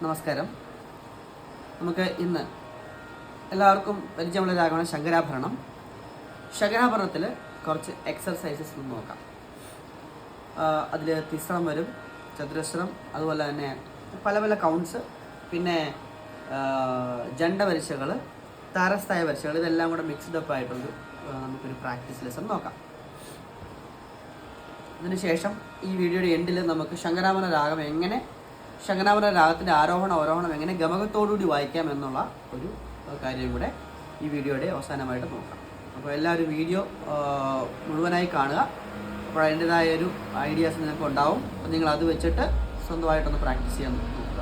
നമസ്കാരം. നമുക്ക് ഇന്ന് എല്ലാവർക്കും പരിചയമുള്ള രാഗമാണ് ശങ്കരാഭരണം. ശങ്കരാഭരണത്തിൽ കുറച്ച് എക്സർസൈസസ് നോക്കാം. അതിൽ തിസ്രം വരും, ചതുരശ്രം, അതുപോലെ തന്നെ പല പല കൗണ്ട്സ്, പിന്നെ ജണ്ട വരിശകൾ, താരസ്ഥായ വരിശകൾ, ഇതെല്ലാം കൂടെ മിക്സ്ഡ് അപ്പ് ആയിട്ടൊരു നമുക്കൊരു പ്രാക്ടീസ് ലെസൺ നോക്കാം. അതിനുശേഷം ഈ വീഡിയോയുടെ എൻഡിൽ നമുക്ക് ശങ്കരാഭരണ രാഗം എങ്ങനെ, ശങ്കരാഭരണ രാഗത്തിൻ്റെ ആരോഹണം അവരോഹണം എങ്ങനെ ഗമകത്തോടുകൂടി വായിക്കാം എന്നുള്ള ഒരു കാര്യം കൂടെ ഈ വീഡിയോയുടെ അവസാനമായിട്ട് നോക്കാം. അപ്പോൾ എല്ലാവരും വീഡിയോ മുഴുവനായി കാണുക. അപ്പോൾ അതിൻ്റെതായ ഒരു ഐഡിയാസ് നിങ്ങൾക്ക് ഉണ്ടാവും. അപ്പോൾ നിങ്ങൾ അത് വെച്ചിട്ട് സ്വന്തമായിട്ടൊന്ന് പ്രാക്ടീസ് ചെയ്യാൻ നോക്കുക.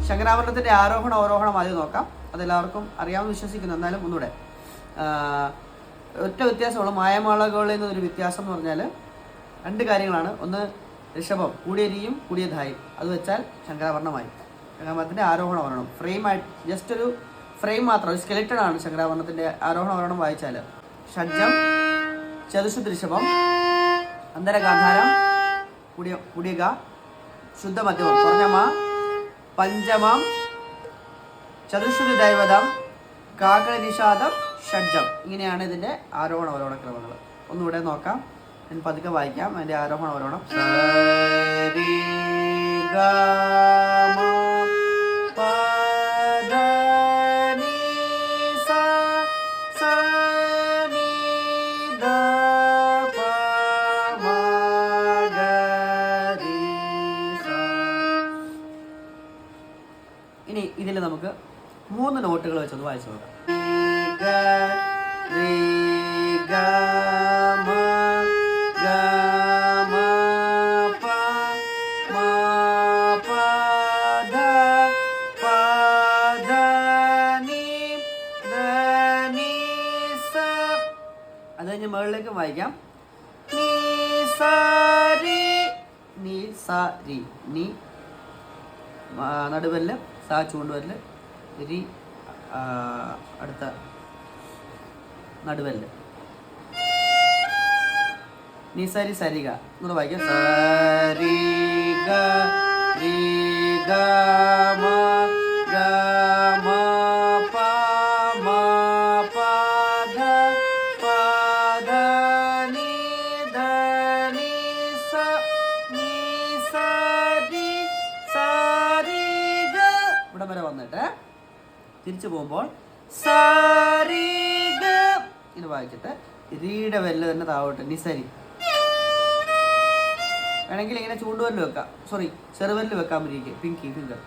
ശങ്കരാഭരണത്തിൻ്റെ ആരോഹണം അവരോഹണം ആദ്യം നോക്കാം. അതെല്ലാവർക്കും അറിയാമെന്ന് വിശ്വസിക്കുന്നു. എന്നാലും ഒന്നുകൂടെ ഒറ്റ വ്യത്യാസമുള്ള മായമാളകളിൽ നിന്നൊരു വ്യത്യാസം എന്ന് പറഞ്ഞാൽ രണ്ട് കാര്യങ്ങളാണ്. ഒന്ന് ഋഷഭം, കൂടിയ രീയും കൂടിയ ധായും, അത് വെച്ചാൽ ശങ്കരാഭരണമായി. ശങ്കരാഭരണത്തിൻ്റെ ആരോഹണം അവരോഹണം ഫ്രെയിമായിട്ട് ജസ്റ്റ് ഒരു ഫ്രെയിം മാത്രം, ഒരു സ്കെലിറ്റൺ ആണ് ശങ്കരാഭരണത്തിൻ്റെ ആരോഹണം അവരോഹണം വായിച്ചാൽ. ഷഡ്ജം, ചതുശ്രുതി ഋഷഭം, അന്തരഗാന്ധാരം, കൂടിയ ഗ, ശുദ്ധ മധ്യമം കുറഞ്ഞ മ, പഞ്ചമം, ചതുശ്രുതി ദൈവതം, കാകള നിഷാദം, ഷഡ്ജം. ഇങ്ങനെയാണ് ഇതിൻ്റെ ആരോഹണ അവരോഹണ ക്രമങ്ങൾ. ഒന്നുകൂടെ നോക്കാം, ഞാൻ പതുക്കെ വായിക്കാം. അതിൻ്റെ ആരോഹണ അവരോഹണം സരി ഗ മ പ ധ നി സ സ നി ധ പ മ ഗ രി സ. ഇനി ഇതിൽ നമുക്ക് 3 നോട്ടുകൾ വെച്ചൊന്ന് വായിച്ചു നോക്കാം. രി ഗ മ ഗ മ പ മ പ ധ പ ധ നി ധ നി സ. അത് കഴിഞ്ഞ് മുകളിലേക്ക് വായിക്കാം. നി സ രി, നി സ രി, നി നടുവല്ല്, സ ചൂണ്ടുവല്ല്, രി അടുത്ത നടുവല്ല്. നി സരി സരിഗ എന്ന് വായിക്കാം. സരി ഗ രി ഗ മ ഗ മ പ മ പ ധ പ ധ നി ധ നി സ നി സ രി സ രി ഗ. ഇവിടെ വരെ വന്നിട്ട് തിരിച്ചു പോകുമ്പോൾ സരി ഗ ഇത് വായിച്ചിട്ട് രീയുടെ വെല്ല് തന്നെ താവോട്ട് നിസരി. വേണമെങ്കിൽ ഇങ്ങനെ ചൂണ്ടുവല്ല് വെക്കാം, സോറി ചെറുവല്ല് വെക്കാൻ പറ്റിയിരിക്കും, പിങ്കി ഫിംഗർ.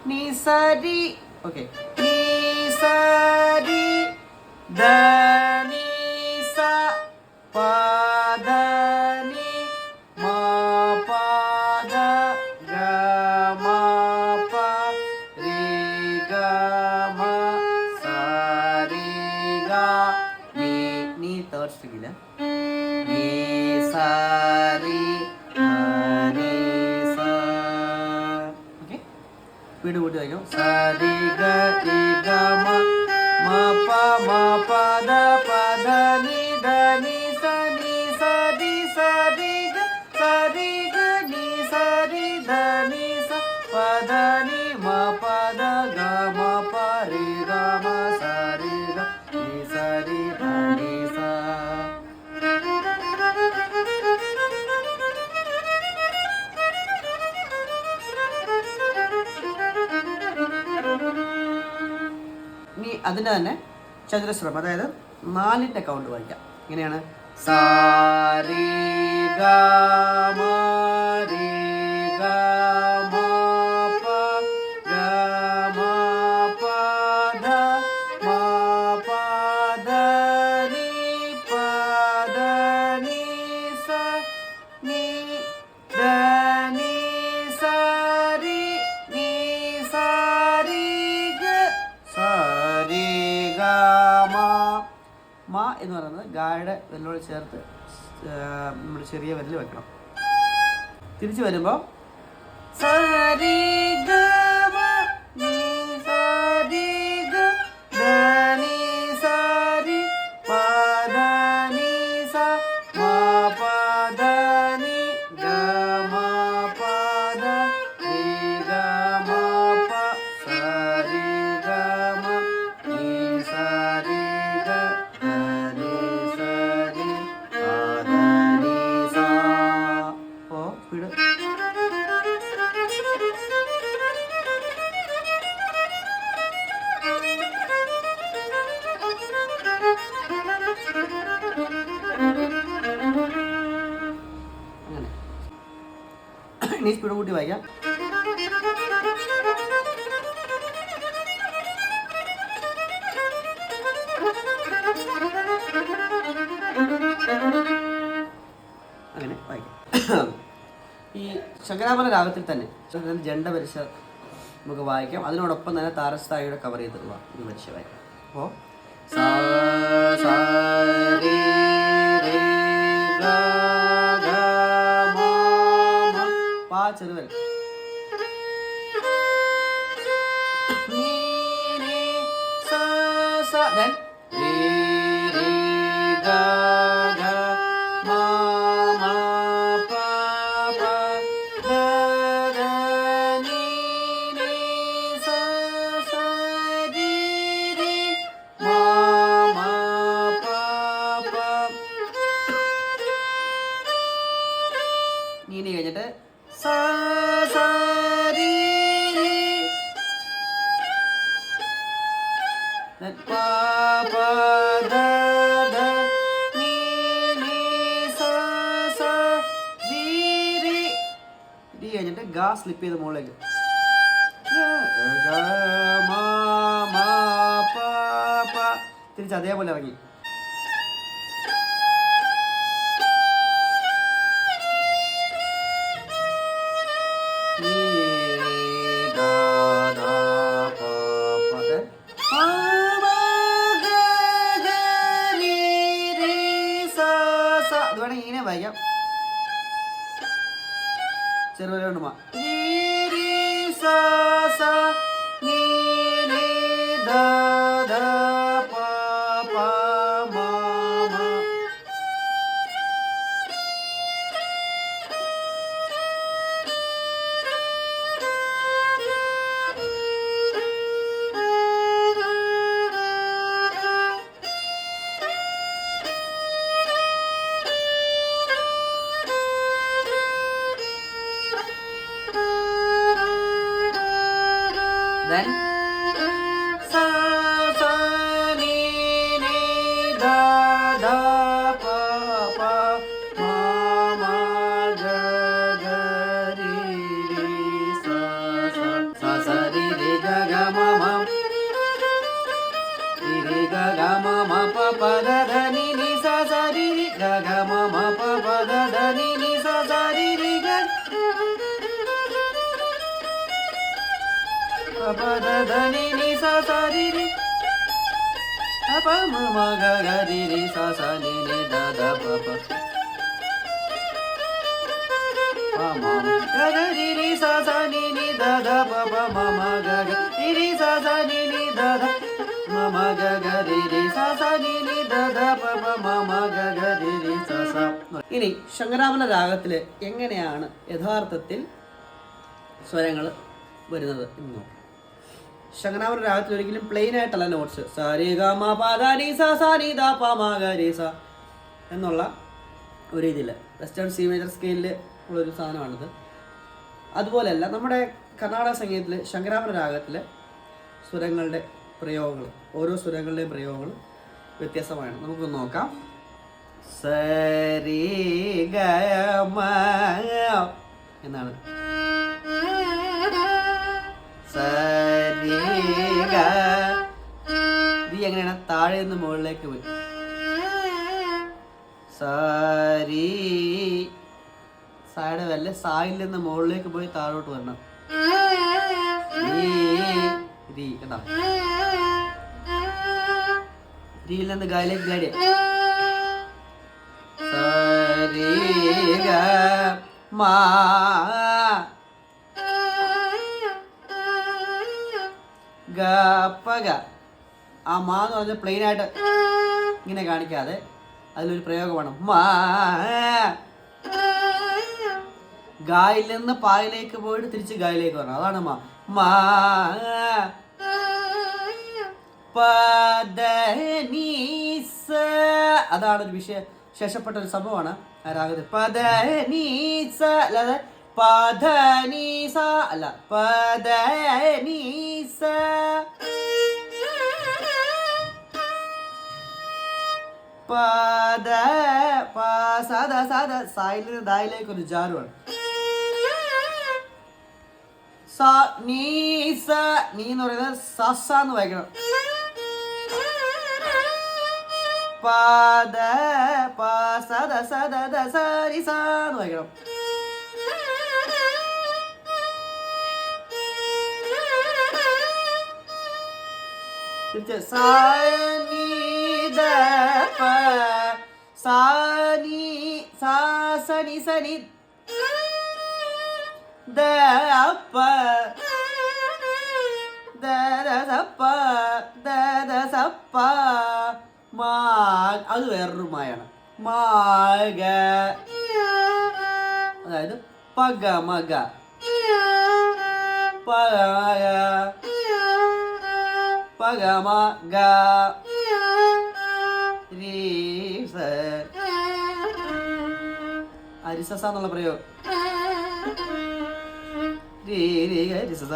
നിസരി, ഓക്കെ. നിസരി ധ നി സ പ ധ നി മ പ ധ ഗ മ പ രി ഗ മ സ രി ഗ നി. നീ തേർഡ് സ്ട്രിങ്ങില് നീ സ രി രി സ. ഓക്കെ, വീട് കൂട്ടി വായിക്കും. സ രി ഗ രി ഗ മ മ പ മ പ ധ പ ധ നി ധ നി സ നി സ രി സ രി ഗ സ രി ഗ നി സ രി ധ നി സ പ ധ നി മ പ ധ ഗ മ പ രി ഗ മ സ രി ഗ നി സ രി ധ നി സ. ഇനി അതിന് തന്നെ ചതുരശ്രം, അതായത് 4ന്റെ കൗണ്ട് വായിക്കാം. ഇങ്ങനെയാണ്. സാ രി ഗ മ രി ഗ മ പ ഗ മ പ ധ മ പ ധ നി പ ധ നി സ നി ധ നി സ രി നി സ രി ഗ സ രി ഗ മ. മ എന്ന് പറയുന്നത് ഗായുടെ വെല്ലോട് ചേർത്ത് നമ്മൾ ചെറിയ വിരൽ വെക്കണം. തിരിച്ചു വരുമ്പോൾ സ രി ഗ മ നി സ രി ഗ ധ നി സ രി പ ധ നി സ മ പ ധ നി ഗ മ സ്പീഡ്. അങ്ങനെ ഇനി സ്പീഡ് കൂട്ടി വായിക്കാം. അങ്ങനെ വായിക്കാം. ഈ ശങ്കരാഭരണ രാഗത്തിൽ തന്നെ ജണ്ട പരീക്ഷ നമുക്ക് വായിക്കാം. അതിനോടൊപ്പം തന്നെ താരസ്ഥായിയുടെ കവർ ചെയ്തിട്ടുള്ള ഒരു പരീക്ഷ വായിക്കാം. അപ്പോൾ പാ ചെറുവൽ then നീ കഴിഞ്ഞിട്ട് കഴിഞ്ഞിട്ട് ഗാ സ്ലിപ്പ് ചെയ്ത് മുകളിലേക്ക് തിരിച്ച് അതേപോലെ ഇറങ്ങി. അത് വേണമെങ്കിൽ ഇങ്ങനെ വായിക്കാം. ചെറുവലുണ്ട് മാ then sa sa ni ni da da pa pa ma ma ga ga ri ri sa sa sa sa ri ri ga ga ma ma ri ri ga ga ma ma pa pa da da ni ni sa sa ri ri ga ga ma ma pa pa da da ni ni sa sa ri ri ga pa da da ni ni sa sa ri ri pa ma ma ga ga ri ri sa sa ni ni da da pa pa pa ma ga ga ri ri sa sa ni ni da da pa pa ma ma ga ga ri ri sa sa ni ni da da ma ma ga ga ri ri sa sa ni ni da da pa pa ma ma ga ga ri ri sa sa. ഇനി ശങ്കരാഭരണ രാഗത്തിൽ എങ്ങനെയാണ് യഥാർത്ഥത്തിൽ സ്വരങ്ങൾ വരുന്നത് എന്ന് നോക്കാം. ശങ്കരാഭരണ രാഗത്തിൽ ഒരിക്കലും പ്ലെയിൻ ആയിട്ടല്ല നോട്ട്സ് സാരി ഗ മ പ ധ നി സ സ നി ദ പ മ ഗ രി സ എന്നുള്ള ഒരു ഇതിൽ വെസ്റ്റേൺ സി മേജർ സ്കെയിലിൽ ഉള്ളൊരു സാധനമാണിത്. അതുപോലെയല്ല നമ്മുടെ കർണാടക സംഗീതത്തിൽ ശങ്കരാഭരണ രാഗത്തിൽ സ്വരങ്ങളുടെ പ്രയോഗങ്ങൾ, ഓരോ സ്വരങ്ങളുടെയും പ്രയോഗങ്ങൾ വ്യത്യസ്തമാണ്. നമുക്കൊന്ന് നോക്കാം. സരി ഗ മ എന്നാണ്. സരി ഗ ഇത് എങ്ങനെയാണ്? താഴെ നിന്ന് മുകളിലേക്ക് പോയി സരി സായുടെ വല്ല സായിൽ നിന്ന് മുകളിലേക്ക് പോയി താഴോട്ട് വരണം. കേട്ടോ, രിയിൽ നിന്ന് ഗായിലേക്ക് ഗ്ലൈഡ് ചെയ്യാം. സരി ഗ മാ ഗ പ ഗ. ആ മാ എന്ന് പറഞ്ഞാൽ പ്ലെയിൻ ആയിട്ട് ഇങ്ങനെ കാണിക്കാതെ അതിലൊരു പ്രയോഗമാണ് മാ. ഗായിൽ നിന്ന് പായിലേക്ക് പോയിട്ട് തിരിച്ച് ഗായിലേക്ക് വരണം. അതാണ് മാ മാ പദ നീ സ. അതാണ് ഒരു വിശേഷപ്പെട്ട ഒരു സംഭവമാണ്. രാഗത്തിൽ പദ നീ സ അല്ലാതെ പദ നീ സ അല്ല, പദ നീ സ, പദ സാധ സാധ സായിൽ നിന്ന് ദായിലേക്ക് ഒരു ജാറുമാണ്. സ നീ സ, നീ എന്ന് പറയുന്നത് സസ എന്ന് വായിക്കണം. പദ പ സദ സദ ദ സരി സ എന്ന് വായിക്കണം. സ നീ ദ പ സ നീ സ സനി സനി ദ പ ദ ദ സ പ ദ ദ സ പ മാ, അത് വേറൊരു മായാണ്. മാഗ, അതായത് പഗ മഗ, പഗ പഗ മഗ രീസ, അരിസസ എന്നുള്ള പ്രയോഗം. രീ രീ അരിസസ.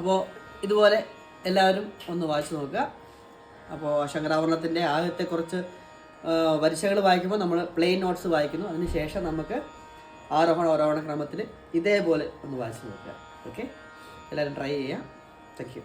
അപ്പോൾ ഇതുപോലെ എല്ലാവരും ഒന്ന് വായിച്ചു നോക്കുക. അപ്പോൾ ശങ്കരാഭരണത്തിൻ്റെ ആദ്യത്തെ കുറച്ച് വരിശകൾ വായിക്കുമ്പോൾ നമ്മൾ പ്ലെയിൻ നോട്ട്സ് വായിക്കുന്നു. അതിന് ശേഷം നമുക്ക് ആരോഹണ ക്രമത്തിൽ ഇതേപോലെ ഒന്ന് വായിച്ചു നോക്കുക. ഓക്കെ, എല്ലാവരും ട്രൈ ചെയ്യാം. Thank you.